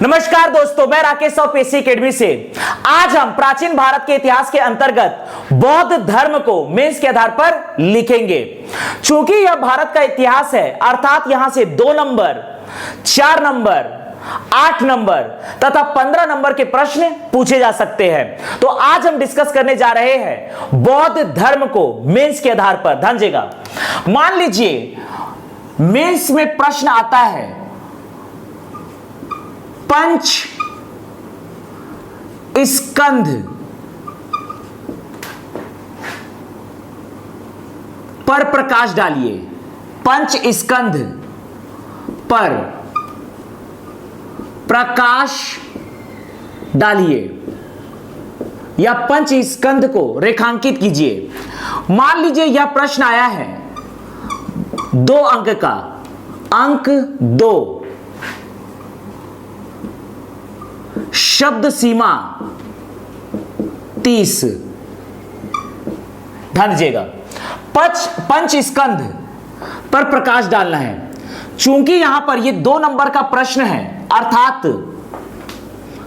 नमस्कार दोस्तों, मैं राकेश और पेशी एकेडमी से। आज हम प्राचीन भारत के इतिहास के अंतर्गत बौद्ध धर्म को मेंस के आधार पर लिखेंगे। चूंकि यह भारत का इतिहास है, अर्थात यहां से 2 नंबर, 4 नंबर, 8 नंबर तथा 15 नंबर के प्रश्न पूछे जा सकते हैं। तो आज हम डिस्कस करने जा रहे हैं बौद्ध धर्म को मेंस के आधार पर। ध्यान दीजिएगा, मान लीजिए मेंस में प्रश्न आता है पंच स्कंध पर प्रकाश डालिए। पंच स्कंध पर प्रकाश डालिए या पंच स्कंध को रेखांकित कीजिए। मान लीजिए यह प्रश्न आया है 2 अंक का, अंक 2, शब्द सीमा 30। ध्यान दीजिएगा, पंच स्कंध पर प्रकाश डालना है। चूंकि यहां पर यह 2 नंबर का प्रश्न है, अर्थात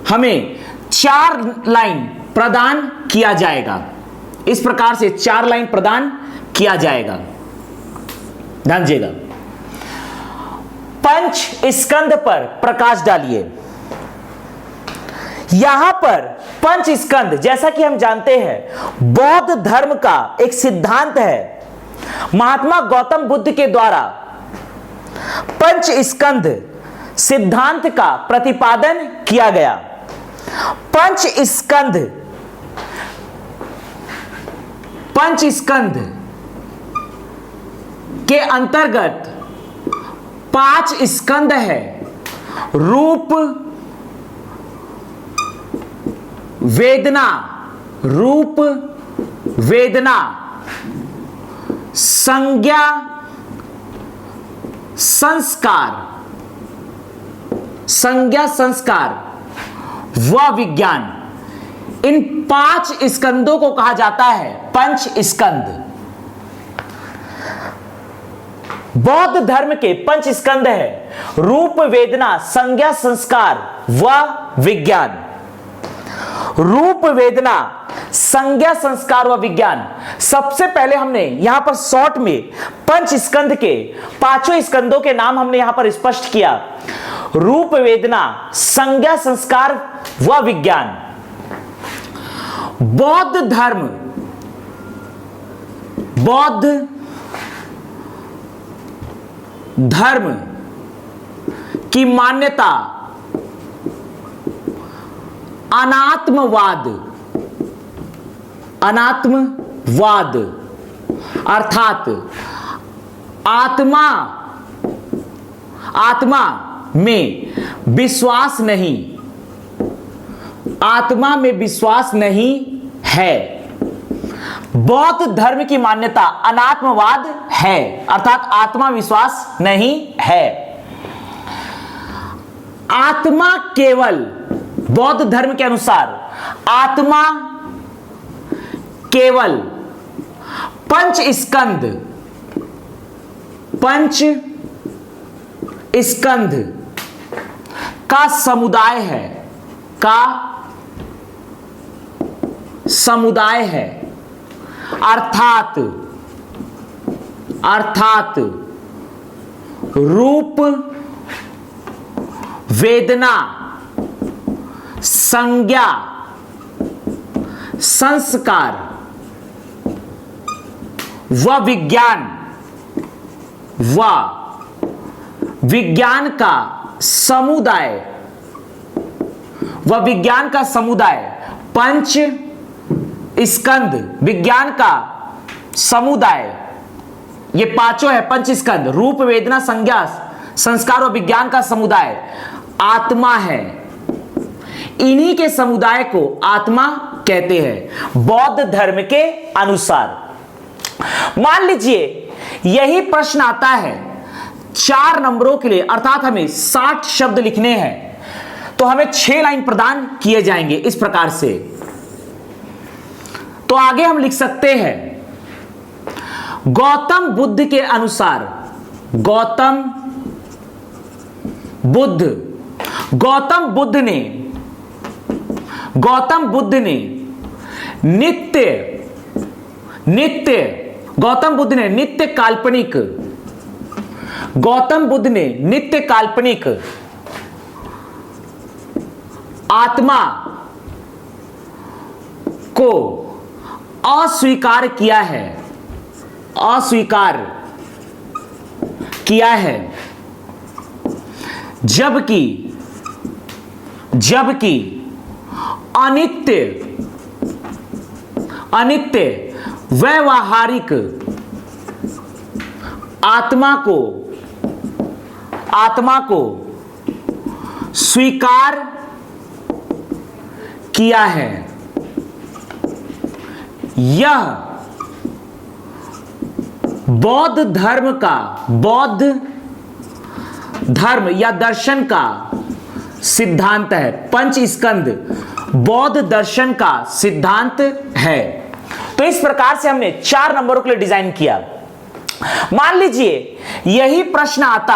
हमें 4 लाइन प्रदान किया जाएगा। इस प्रकार से 4 लाइन प्रदान किया जाएगा। ध्यान दीजिएगा, पंच स्कंध पर प्रकाश डालिए। यहां पर पंच स्कंध, जैसा कि हम जानते हैं, बौद्ध धर्म का एक सिद्धांत है। महात्मा गौतम बुद्ध के द्वारा पंच स्कंध सिद्धांत का प्रतिपादन किया गया। पंच स्कंध के अंतर्गत 5 स्कंध है। रूप वेदना, संज्ञा संस्कार व विज्ञान। इन 5 स्कंदों को कहा जाता है पंच स्कंद। बौद्ध धर्म के पंच स्कंद है रूप, वेदना, संज्ञा, संस्कार व विज्ञान। रूप, वेदना, संज्ञा, संस्कार व विज्ञान। सबसे पहले हमने यहां पर शॉर्ट में पंच स्कंद के 5 स्कंदों के नाम हमने यहां पर स्पष्ट किया। रूप, वेदना, संज्ञा, संस्कार व विज्ञान। बौद्ध धर्म की मान्यता अनात्मवाद अर्थात आत्मा में विश्वास नहीं है। बौद्ध धर्म की मान्यता अनात्मवाद है, अर्थात आत्मा विश्वास नहीं है। आत्मा केवल, बौद्ध धर्म के अनुसार आत्मा केवल पंच स्कंध का समुदाय है, अर्थात रूप, वेदना, संज्ञा, संस्कार व विज्ञान का समुदाय पंच स्कंद विज्ञान का समुदाय। ये 5 है पंच स्कंद, रूप, वेदना, संज्ञा, संस्कार और विज्ञान का समुदाय आत्मा है। इन्हीं के समुदाय को आत्मा कहते हैं बौद्ध धर्म के अनुसार। मान लीजिए यही प्रश्न आता है 4 नंबरों के लिए, अर्थात हमें 60 शब्द लिखने हैं, तो हमें 6 लाइन प्रदान किए जाएंगे इस प्रकार से। तो आगे हम लिख सकते हैं गौतम बुद्ध के अनुसार, गौतम बुद्ध गौतम बुद्ध ने नित्य काल्पनिक आत्मा को अस्वीकार किया है, जबकि अनित्य व्यवहारिक आत्मा को स्वीकार किया है। यह बौद्ध धर्म या दर्शन का सिद्धांत है। पंच स्कंद बौद्ध दर्शन का सिद्धांत है। तो इस प्रकार से हमने 4 नंबरों के लिए डिजाइन किया। मान लीजिए यही प्रश्न आता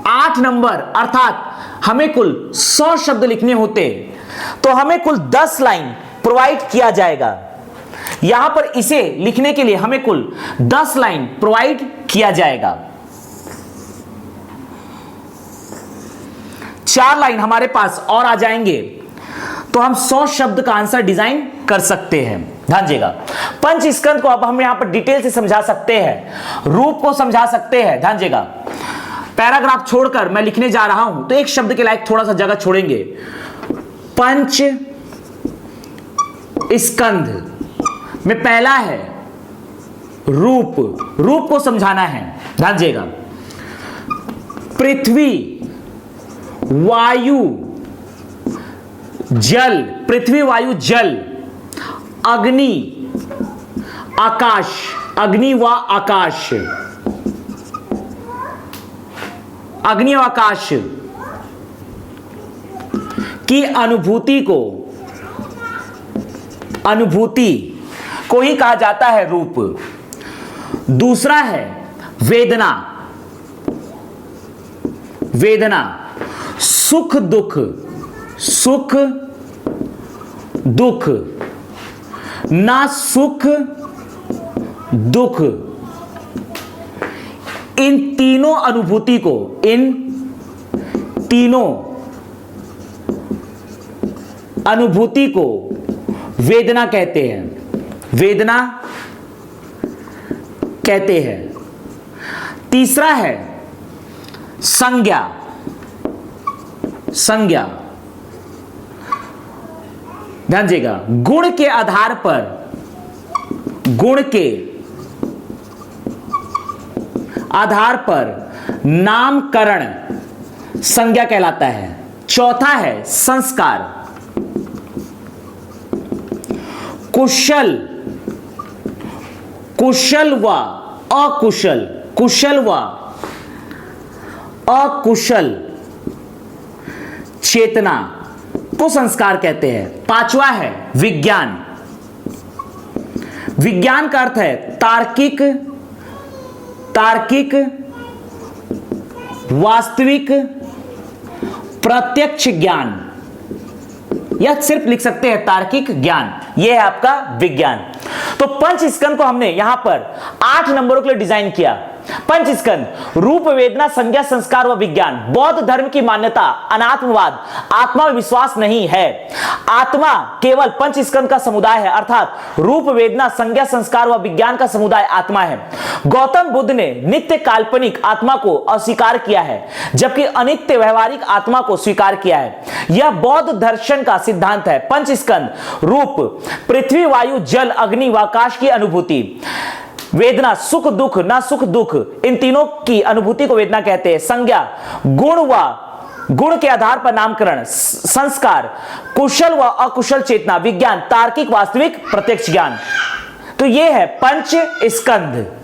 8 नंबर, अर्थात हमें कुल 100 शब्द लिखने होते, तो हमें कुल 10 लाइन प्रोवाइड किया जाएगा। यहां पर इसे लिखने के लिए हमें कुल 10 लाइन प्रोवाइड किया जाएगा। 4 लाइन हमारे पास और आ जाएंगे तो हम 100 शब्द का आंसर डिजाइन कर सकते हैं। ध्यान दीजिएगा, पंच स्कंद को अब हम यहां पर डिटेल से समझा सकते हैं, रूप को समझा सकते हैं। ध्यान दीजिएगा, पैराग्राफ छोड़कर मैं लिखने जा रहा हूं तो एक शब्द के लायक थोड़ा सा जगह छोड़ेंगे। पंच स्कंद में पहला है रूप को समझाना है। ध्यान दीजिएगा, पृथ्वी वायु जल, अग्नि आकाश, अग्नि व आकाश की अनुभूति को ही कहा जाता है रूप। दूसरा है वेदना, सुख दुख, ना सुख दुख, इन तीनों अनुभूति को वेदना कहते हैं। तीसरा है संज्ञा। ध्यान दीजिएगा, गुण के आधार पर नामकरण संज्ञा कहलाता है। चौथा है संस्कार। कुशल व अकुशल चेतना को संस्कार कहते हैं। पांचवा है विज्ञान का अर्थ है तार्किक वास्तविक प्रत्यक्ष ज्ञान, यह सिर्फ लिख सकते हैं तार्किक ज्ञान। यह है आपका विज्ञान। तो पंच स्कंद को हमने यहां पर 8 नंबरों के लिए डिजाइन किया। पंच स्कंद रूप, वेदना, संज्ञा, संस्कार व विज्ञान। बौद्ध धर्म की मान्यता अनात्मवाद, आत्मा में विश्वास नहीं है। आत्मा केवल पंच स्कंद का समुदाय है, अर्थात रूप, वेदना, संज्ञा, संस्कार व विज्ञान का समुदाय आत्मा है। गौतम बुद्ध ने नित्य काल्पनिक आत्मा को अस्वीकार किया है, जबकि अनित्य व्यवहारिक आत्मा को स्वीकार किया है। यह बौद्ध दर्शन का सिद्धांत है। पंच स्कंद रूप, पृथ्वी, वायु, जल, अग्नि व आकाश की अनुभूति। वेदना, सुख दुख, ना सुख दुख, इन तीनों की अनुभूति को वेदना कहते हैं। संज्ञा, गुण के आधार पर नामकरण। संस्कार, कुशल व अकुशल चेतना। विज्ञान, तार्किक वास्तविक प्रत्यक्ष ज्ञान। तो यह है पंच स्कंद।